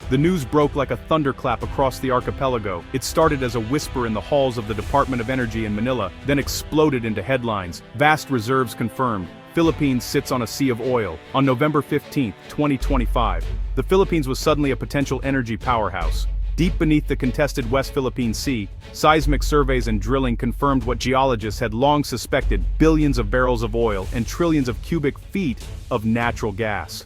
The news broke like a thunderclap across the archipelago. It started as a whisper in the halls of the Department of Energy in Manila, then exploded into headlines. Vast reserves confirmed. Philippines sits on a sea of oil. On November 15, 2025, the Philippines was suddenly a potential energy powerhouse. Deep beneath the contested West Philippine Sea, seismic surveys and drilling confirmed what geologists had long suspected: billions of barrels of oil and trillions of cubic feet of natural gas.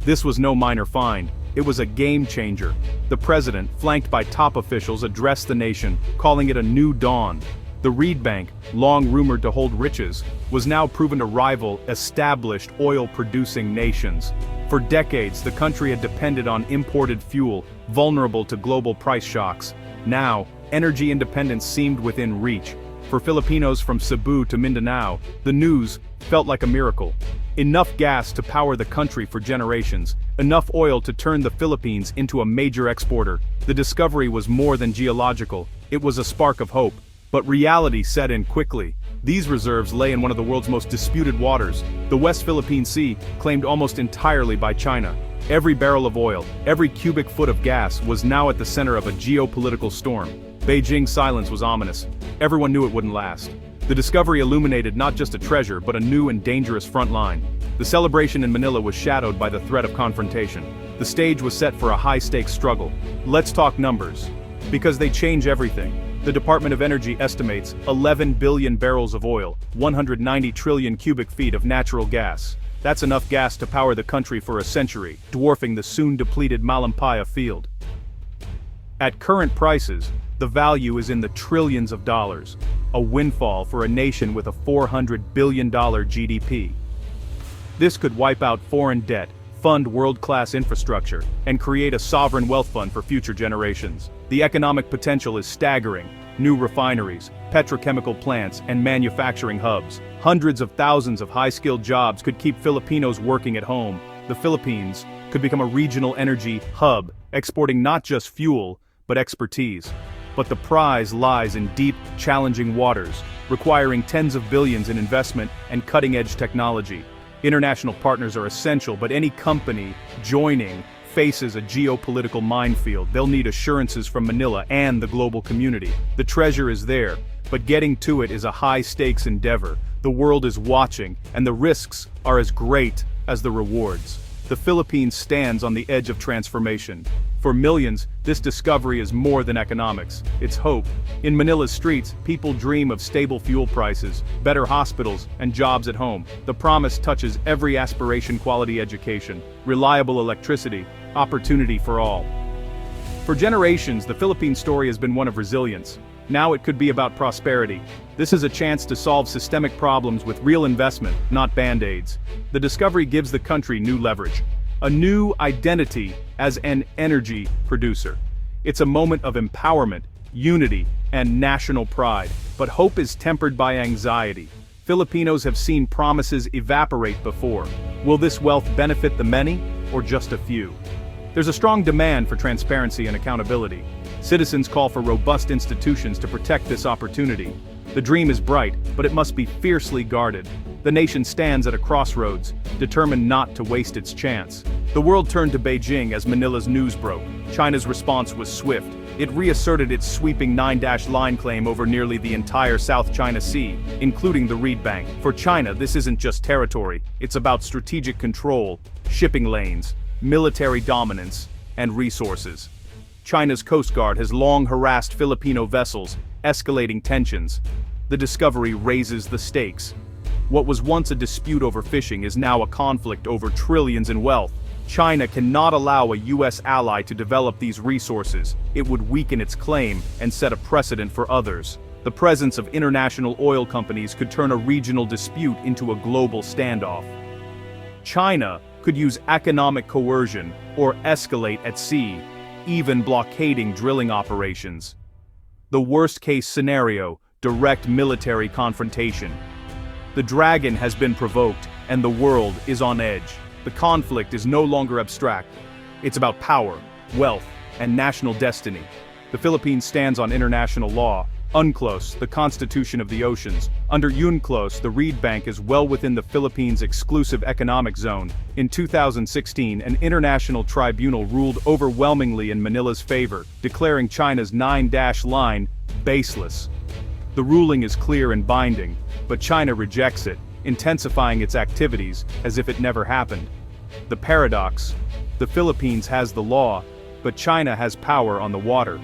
This was no minor find. It was a game changer. The president, flanked by top officials, addressed the nation, calling it a new dawn. The Reed Bank, long rumored to hold riches, was now proven to rival established oil-producing nations. For decades, the country had depended on imported fuel, vulnerable to global price shocks. Now, energy independence seemed within reach. For Filipinos from Cebu to Mindanao, the news felt like a miracle. Enough gas to power the country for generations, enough oil to turn the Philippines into a major exporter. The discovery was more than geological, it was a spark of hope. But reality set in quickly. These reserves lay in one of the world's most disputed waters, the West Philippine Sea, claimed almost entirely by China. Every barrel of oil, every cubic foot of gas was now at the center of a geopolitical storm. Beijing's silence was ominous. Everyone knew it wouldn't last. The discovery illuminated not just a treasure, but a new and dangerous front line. The celebration in Manila was shadowed by the threat of confrontation. The stage was set for a high-stakes struggle. Let's talk numbers, because they change everything. The Department of Energy estimates 11 billion barrels of oil, 190 trillion cubic feet of natural gas. That's enough gas to power the country for a century, dwarfing the soon-depleted Malampaya field. At current prices, the value is in the trillions of dollars, a windfall for a nation with a $400 billion GDP. This could wipe out foreign debt, fund world-class infrastructure, and create a sovereign wealth fund for future generations. The economic potential is staggering. New refineries, petrochemical plants, and manufacturing hubs. Hundreds of thousands of high-skilled jobs could keep Filipinos working at home. The Philippines could become a regional energy hub, exporting not just fuel, but expertise. But the prize lies in deep, challenging waters, requiring tens of billions in investment and cutting-edge technology. International partners are essential, but any company joining faces a geopolitical minefield. They'll need assurances from Manila and the global community. The treasure is there, but getting to it is a high-stakes endeavor. The world is watching, and the risks are as great as the rewards. The Philippines stands on the edge of transformation. For millions, this discovery is more than economics, it's hope. In Manila's streets, people dream of stable fuel prices, better hospitals, and jobs at home. The promise touches every aspiration: quality education, reliable electricity, opportunity for all. For generations, the Philippine story has been one of resilience. Now it could be about prosperity. This is a chance to solve systemic problems with real investment, not band-aids. The discovery gives the country new leverage, a new identity as an energy producer. It's a moment of empowerment, unity, and national pride. But hope is tempered by anxiety. Filipinos have seen promises evaporate before. Will this wealth benefit the many, or just a few? There's a strong demand for transparency and accountability. Citizens call for robust institutions to protect this opportunity. The dream is bright, but it must be fiercely guarded. The nation stands at a crossroads, determined not to waste its chance. The world turned to Beijing as Manila's news broke. China's response was swift. It reasserted its sweeping 9-line claim over nearly the entire South China Sea, including the Reed Bank. For China, this isn't just territory, it's about strategic control, shipping lanes, military dominance, and resources. China's Coast Guard has long harassed Filipino vessels, escalating tensions. The discovery raises the stakes. What was once a dispute over fishing is now a conflict over trillions in wealth. China cannot allow a U.S. ally to develop these resources. It would weaken its claim and set a precedent for others. The presence of international oil companies could turn a regional dispute into a global standoff. China could use economic coercion or escalate at sea, even blockading drilling operations. The worst-case scenario: direct military confrontation. The dragon has been provoked, and the world is on edge. The conflict is no longer abstract. It's about power, wealth, and national destiny. The Philippines stands on international law, UNCLOS, the Constitution of the Oceans. Under UNCLOS, the reed bank is well within the Philippines' exclusive economic zone. In 2016, an international tribunal ruled overwhelmingly in Manila's favor, declaring China's 9-dash line baseless. The ruling is clear and binding, but China rejects it, intensifying its activities as if it never happened. The paradox: the Philippines has the law, but China has power on the water.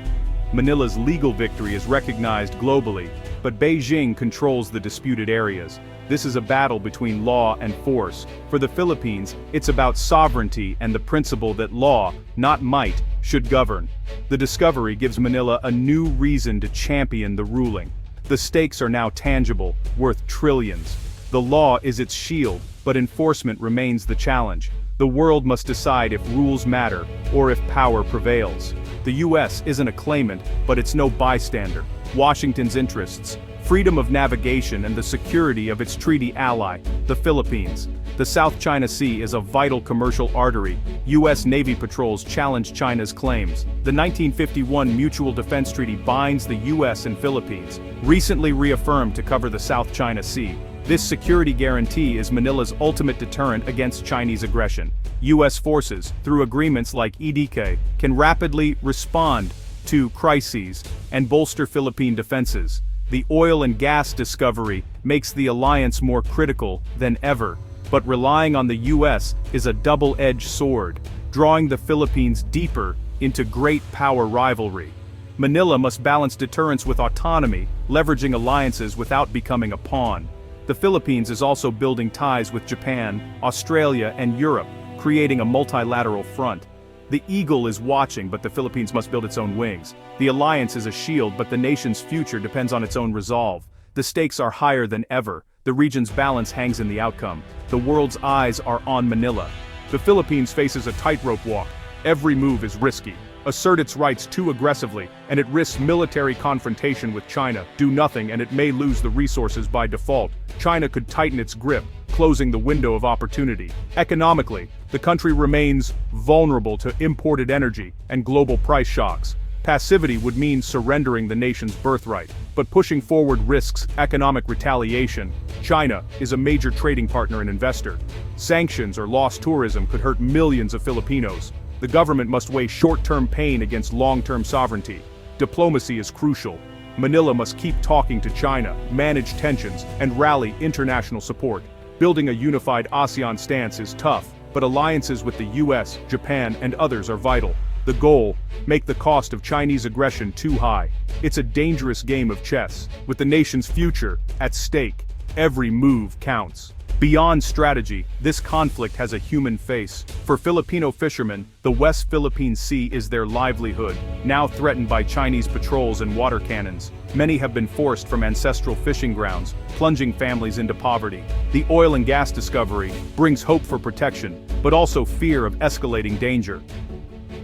Manila's legal victory is recognized globally, but Beijing controls the disputed areas. This is a battle between law and force. For the Philippines, it's about sovereignty and the principle that law, not might, should govern. The discovery gives Manila a new reason to champion the ruling. The stakes are now tangible, worth trillions. The law is its shield, but enforcement remains the challenge. The world must decide if rules matter, or if power prevails. The US isn't a claimant, but it's no bystander. Washington's interests, freedom of navigation and the security of its treaty ally, the Philippines. The South China Sea is a vital commercial artery. US Navy patrols challenge China's claims. The 1951 Mutual Defense Treaty binds the US and Philippines, recently reaffirmed to cover the South China Sea. This security guarantee is Manila's ultimate deterrent against Chinese aggression. US forces, through agreements like EDK, can rapidly respond to crises and bolster Philippine defenses. The oil and gas discovery makes the alliance more critical than ever, but relying on the US is a double-edged sword, drawing the Philippines deeper into great power rivalry. Manila must balance deterrence with autonomy, leveraging alliances without becoming a pawn. The Philippines is also building ties with Japan, Australia, and Europe, creating a multilateral front. The eagle is watching, but the Philippines must build its own wings. The alliance is a shield, but the nation's future depends on its own resolve. The stakes are higher than ever. The region's balance hangs in the outcome. The world's eyes are on Manila. The Philippines faces a tightrope walk. Every move is risky. Assert its rights too aggressively, and it risks military confrontation with China. Do nothing and it may lose the resources by default. China could tighten its grip, closing the window of opportunity. Economically, the country remains vulnerable to imported energy and global price shocks. Passivity would mean surrendering the nation's birthright, but pushing forward risks economic retaliation. China is a major trading partner and investor. Sanctions or lost tourism could hurt millions of Filipinos. The government must weigh short-term pain against long-term sovereignty. Diplomacy is crucial. Manila must keep talking to China, manage tensions, and rally international support. Building a unified ASEAN stance is tough, but alliances with the US, Japan, and others are vital. The goal: make the cost of Chinese aggression too high. It's a dangerous game of chess, with the nation's future at stake. Every move counts. Beyond strategy, this conflict has a human face. For Filipino fishermen, the West Philippine Sea is their livelihood, now threatened by Chinese patrols and water cannons. Many have been forced from ancestral fishing grounds, plunging families into poverty. The oil and gas discovery brings hope for protection, but also fear of escalating danger.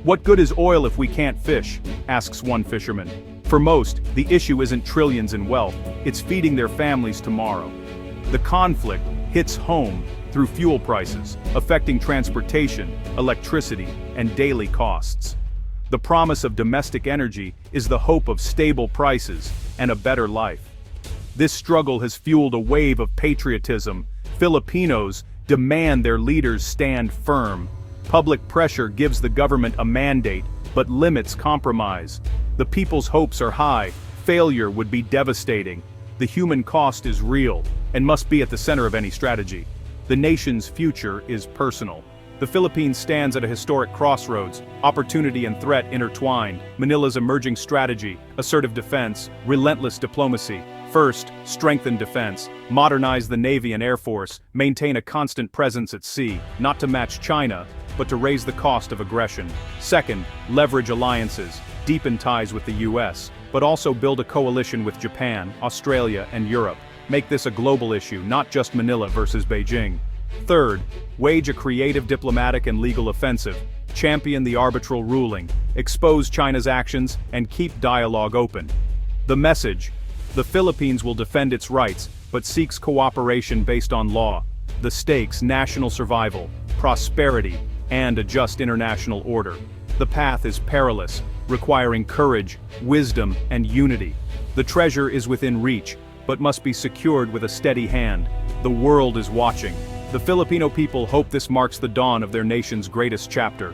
"What good is oil if we can't fish?" asks one fisherman. For most, the issue isn't trillions in wealth, it's feeding their families tomorrow. The conflict hits home through fuel prices, affecting transportation, electricity, and daily costs. The promise of domestic energy is the hope of stable prices and a better life. This struggle has fueled a wave of patriotism. Filipinos demand their leaders stand firm. Public pressure gives the government a mandate, but limits compromise. The people's hopes are high. Failure would be devastating. The human cost is real, and must be at the center of any strategy. The nation's future is personal. The Philippines stands at a historic crossroads, opportunity and threat intertwined. Manila's emerging strategy: assertive defense, relentless diplomacy. First, strengthen defense, modernize the Navy and Air Force, maintain a constant presence at sea, not to match China, but to raise the cost of aggression. Second, leverage alliances, deepen ties with the US, but also build a coalition with Japan, Australia, and Europe. Make this a global issue, not just Manila versus Beijing. Third, wage a creative diplomatic and legal offensive. Champion the arbitral ruling, expose China's actions, and keep dialogue open. The message: the Philippines will defend its rights, but seeks cooperation based on law. The stakes: national survival, prosperity, and a just international order. The path is perilous, requiring courage, wisdom, and unity. The treasure is within reach, but must be secured with a steady hand. The world is watching. The Filipino people hope this marks the dawn of their nation's greatest chapter.